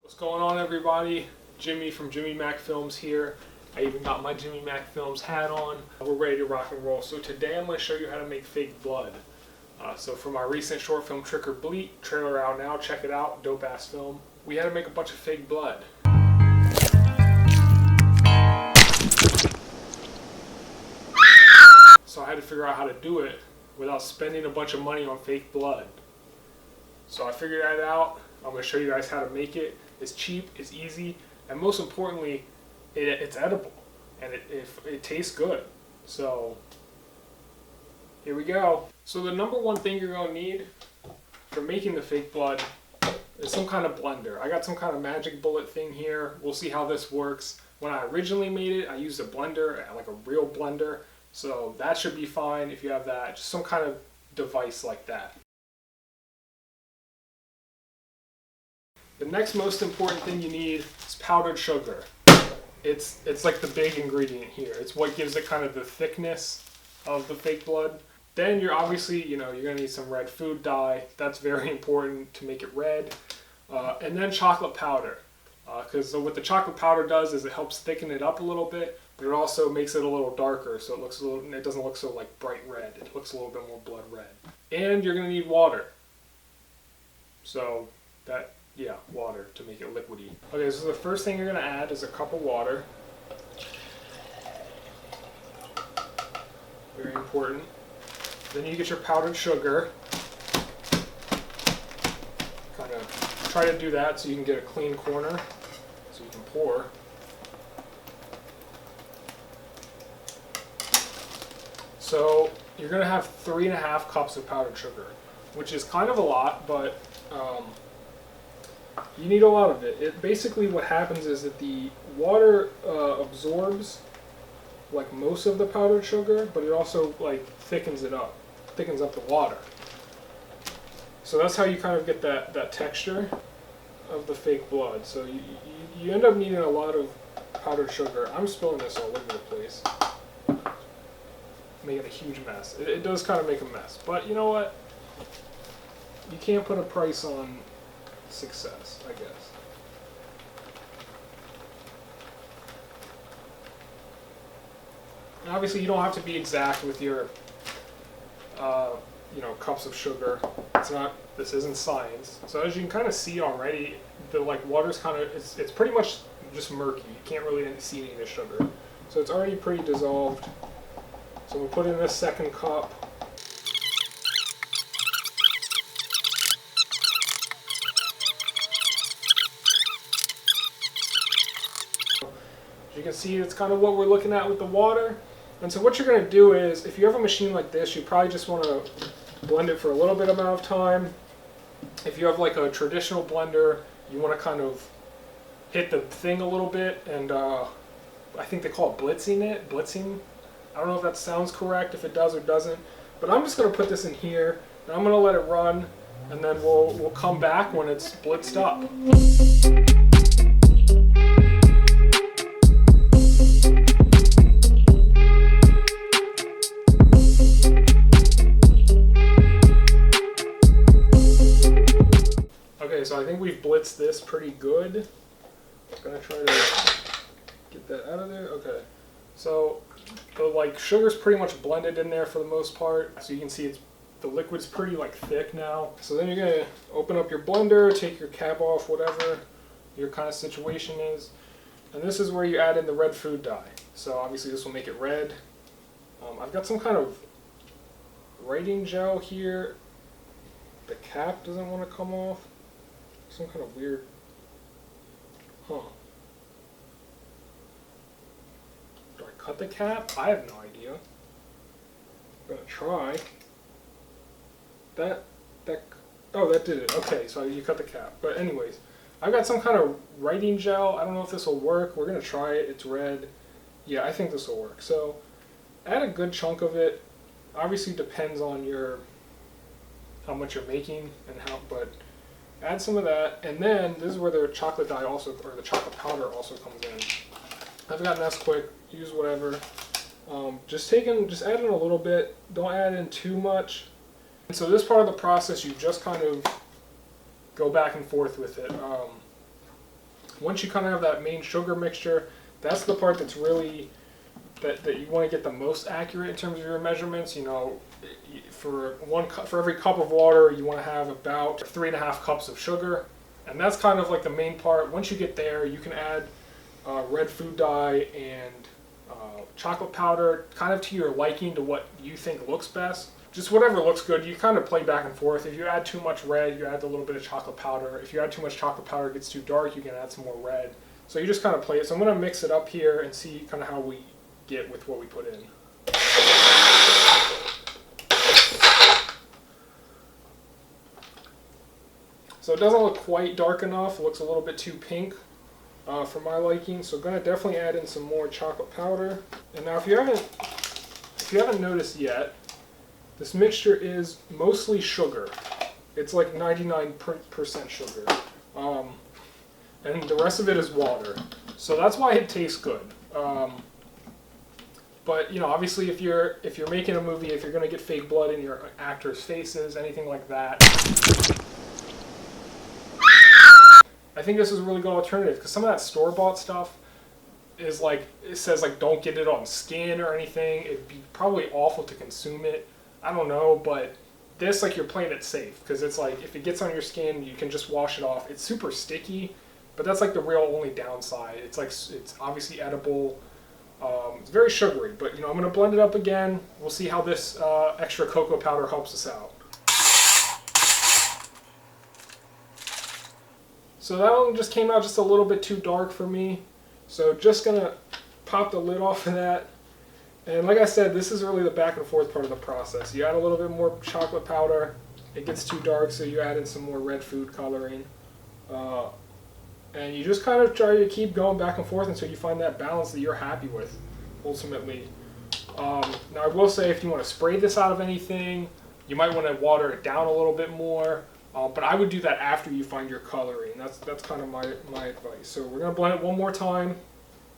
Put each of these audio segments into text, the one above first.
What's going on, everybody? Jimmy from Jimmy Mack Films here. I even got my Jimmy Mack Films hat on. We're ready to rock and roll. So today I'm going to show you how to make fake blood. So for my recent short film Trick or Bleat, trailer out now, check it out, dope ass film. We had to make a bunch of fake blood. So I had to figure out how to do it without spending a bunch of money on fake blood. So I figured that out. I'm going to show you guys how to make it. It's cheap, it's easy, and most importantly, it's edible, and it tastes good. So here we go. So the number one thing you're going to need for making the fake blood is some kind of blender. I got some kind of magic bullet thing here. We'll see how this works. When I originally made it, I used a blender, like a real blender. So that should be fine if you have that. Just some kind of device like that. The next most important thing you need is powdered sugar. It's like the big ingredient here. It's what gives it kind of the thickness of the fake blood. Then you're obviously, you're gonna need some red food dye. That's very important to make it red. And then chocolate powder. Because what the chocolate powder does is it helps thicken it up a little bit, but it also makes it a little darker, so it doesn't look so like bright red. It looks a little bit more blood red. And you're gonna need water. So water to make it liquidy. Okay, so the first thing you're gonna add is a cup of water. Very important. Then you get your powdered sugar. Kind of try to do that so you can get a clean corner, so you can pour. So you're gonna have 3.5 cups of powdered sugar, which is kind of a lot, but you need a lot of it. Basically what happens is that the water absorbs like most of the powdered sugar, but it also like thickens up the water. So that's how you kind of get that texture of the fake blood. So you end up needing a lot of powdered sugar. I'm spilling this all over the place, making a huge mess. It does kind of make a mess, but you know what? You can't put a price on success, I guess. And obviously, you don't have to be exact with your, cups of sugar. This isn't science. So as you can kind of see already, the water's kind of, it's pretty much just murky. You can't really see any of the sugar. So it's already pretty dissolved. So we'll put in this second cup. You can see it's kind of what we're looking at with the water. And so what you're going to do is, if you have a machine like this, you probably just want to blend it for a little bit amount of time. If you have like a traditional blender, you want to kind of hit the thing a little bit, and I think they call it blitzing. I don't know if that sounds correct, if it does or doesn't, but I'm just going to put this in here, and I'm going to let it run, and then we'll come back when it's blitzed up. Okay, so I think we've blitzed this pretty good. I'm gonna try to get that out of there. Okay, so the sugar's pretty much blended in there for the most part. So you can see the liquid's pretty thick now. So then you're gonna open up your blender, take your cap off, whatever your kind of situation is, and this is where you add in the red food dye. So obviously this will make it red. I've got some kind of writing gel here. The cap doesn't want to come off. Some kind of weird, Do I cut the cap? I have no idea. I'm gonna try. Oh, that did it. Okay, so you cut the cap. But anyways, I've got some kind of writing gel. I don't know if this will work. We're gonna try it. It's red. Yeah, I think this will work. So add a good chunk of it. Obviously depends on how much you're making and but add some of that, and then this is where the chocolate dye or the chocolate powder also comes in. I've got Nesquik, use whatever. Just add in a little bit, don't add in too much. And so this part of the process, you just kind of go back and forth with it. Once you kind of have that main sugar mixture, that's the part that's really, that you want to get the most accurate in terms of your measurements. You know, for for every cup of water, you want to have about 3.5 cups of sugar. And that's kind of like the main part. Once you get there, you can add red food dye and chocolate powder, kind of to your liking, to what you think looks best. Just whatever looks good. You kind of play back and forth. If you add too much red, you add a little bit of chocolate powder. If you add too much chocolate powder, it gets too dark, you can add some more red. So you just kind of play it. So I'm going to mix it up here and see kind of how we get with what we put in. So it doesn't look quite dark enough. It looks a little bit too pink for my liking. So I'm going to definitely add in some more chocolate powder. And now if you haven't noticed yet, this mixture is mostly sugar. It's like 99% sugar. And the rest of it is water. So that's why it tastes good. But you know, obviously if you're making a movie, if you're going to get fake blood in your actors' faces, anything like that, I think this is a really good alternative, because some of that store-bought stuff is like, it says like don't get it on skin or anything. It'd be probably awful to consume it. I don't know, but this, like, you're playing it safe, because it's like if it gets on your skin, you can just wash it off. It's super sticky, but that's like the real only downside. It's like, it's obviously edible. It's very sugary, but you know, I'm gonna blend it up again. We'll see how this extra cocoa powder helps us out. So that one just came out just a little bit too dark for me. So just gonna pop the lid off of that. And like I said, this is really the back and forth part of the process. You add a little bit more chocolate powder, it gets too dark, so you add in some more red food coloring. And you just kind of try to keep going back and forth until you find that balance that you're happy with, ultimately. Now I will say, if you want to spray this out of anything, you might want to water it down a little bit more. But I would do that after you find your coloring. That's kind of my advice. So we're going to blend it one more time.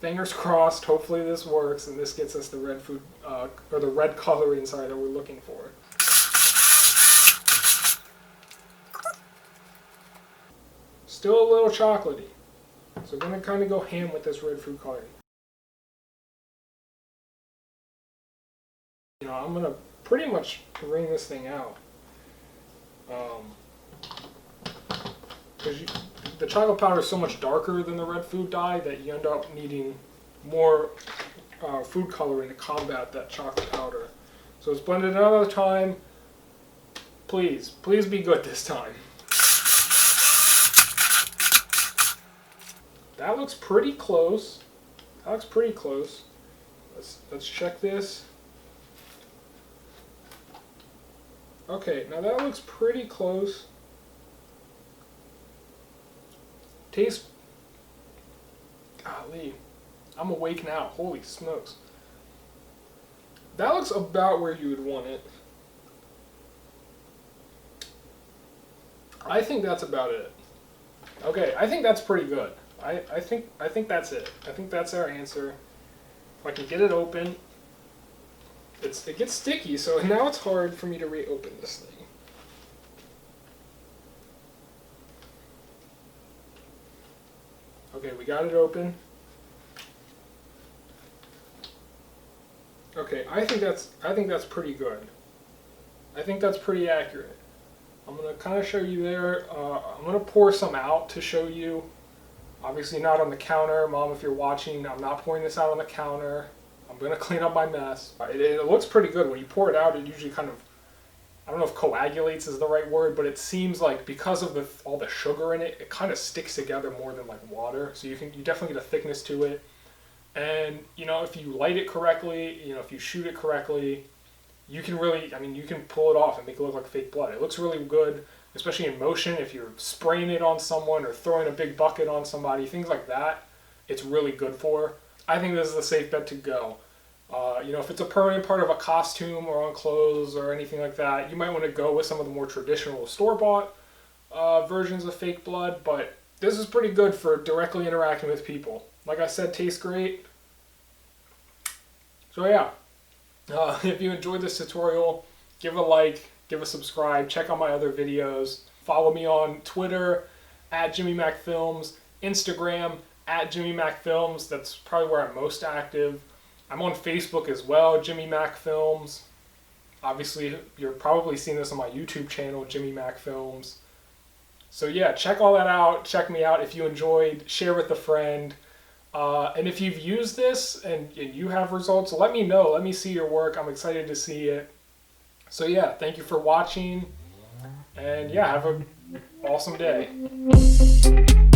Fingers crossed, hopefully this works and this gets us the red food, or the red coloring, sorry, that we're looking for. Still a little chocolatey. So I'm going to kind of go ham with this red food coloring. You know, I'm going to pretty much wring this thing out. Because the chocolate powder is so much darker than the red food dye that you end up needing more food coloring to combat that chocolate powder. So it's blended another time. Please be good this time. That looks pretty close. Let's check this. Okay, now that looks pretty close. Taste, golly, I'm awake now, holy smokes. That looks about where you would want it. I think that's about it. Okay, I think that's pretty good. I think that's it. I think that's our answer. If I can get it open, it gets sticky, so now it's hard for me to reopen this thing. Okay, we got it open. Okay, I think that's pretty good. I think that's pretty accurate. I'm gonna kind of show you there. I'm gonna pour some out to show you. Obviously not on the counter, Mom. If you're watching, I'm not pouring this out on the counter. I'm gonna clean up my mess. It looks pretty good. When you pour it out, it usually kind of, I don't know if coagulates is the right word, but it seems like because of all the sugar in it, it kind of sticks together more than like water. So you definitely get a thickness to it. And you know, if you light it correctly, you know, if you shoot it correctly, you can really, I mean, you can pull it off and make it look like fake blood. It looks really good, especially in motion. If you're spraying it on someone or throwing a big bucket on somebody, things like that, it's really good for. I think this is a safe bet to go. You know, if it's a permanent part of a costume or on clothes or anything like that, you might want to go with some of the more traditional store-bought versions of fake blood, but this is pretty good for directly interacting with people. Like I said, tastes great. So yeah, if you enjoyed this tutorial, give a like, give a subscribe, check out my other videos, follow me on Twitter @JimmyMackFilms, Instagram at Jimmy Mack Films. That's probably where I'm most active. I'm on Facebook as well, Jimmy Mack Films. Obviously, you're probably seeing this on my YouTube channel, Jimmy Mack Films. So yeah, check all that out. Check me out if you enjoyed. Share with a friend. And if you've used this and you have results, let me know. Let me see your work. I'm excited to see it. So yeah, thank you for watching. And yeah, have an awesome day.